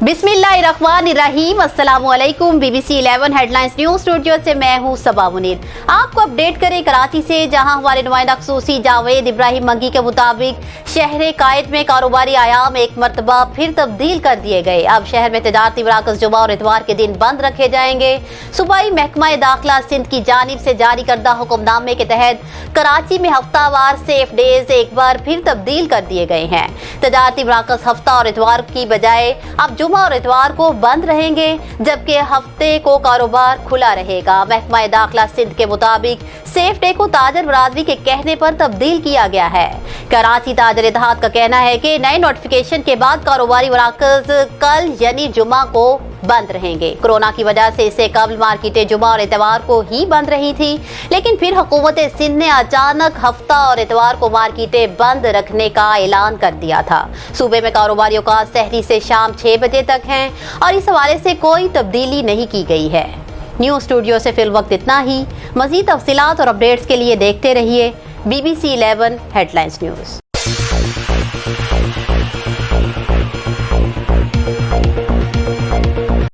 बिस्मिल्लाहिर्रहमानिर्रहीम। अस्सलामुअलैकुम। BBC 11 headlines news studio से मैं हूं सबा मुनीर। आपको अपडेट करें कराची से, जहां हमारे नुमाइंदा खसूसी जावेद इब्राहिम मंगी के मुताबिक शहर कायद में कारोबारी आयाम एक मरतबा फिर तब्दील कर दिए गए। अब शहर में तजारती मराकज़ जुमा और इतवार के दिन बंद रखे जाएंगे। सूबाई महकमा दाखिला सिंध की जानिब से जारी करदा हुक्मनामे के तहत कराची में हफ्तावार सेफ डेज एक बार फिर तब्दील कर दिए गए हैं। तजारती मराकज़ हफ्ता और इतवार की बजाय अब जुमा और इतवार को बंद रहेंगे, जबकि हफ्ते को कारोबार खुला रहेगा। महकमा दाखिला सिंध के मुताबिक सेफ डे को ताजर बरादरी के कहने पर तब्दील किया गया है। कराची ताजर इत्तेहाद का कहना है कि नए नोटिफिकेशन के बाद कारोबारी मराकज़ कल यानी जुमा को बंद रहेंगे। कोरोना की वजह से इससे कबल मार्केटें जुमा और इतवार को ही बंद रही थी, लेकिन फिर हुकूमत सिंध ने अचानक हफ्ता और इतवार को मार्केटें बंद रखने का ऐलान कर दिया था। सूबे में कारोबारियों का सहरी से शाम 6 बजे तक है और इस हवाले से कोई तब्दीली नहीं की गई है। न्यूज़ स्टूडियो से फिल वक्त इतना ही। मज़ीद तफसीलात और अपडेट्स के लिए देखते रहिए BBC 11 हेडलाइंस न्यूज़।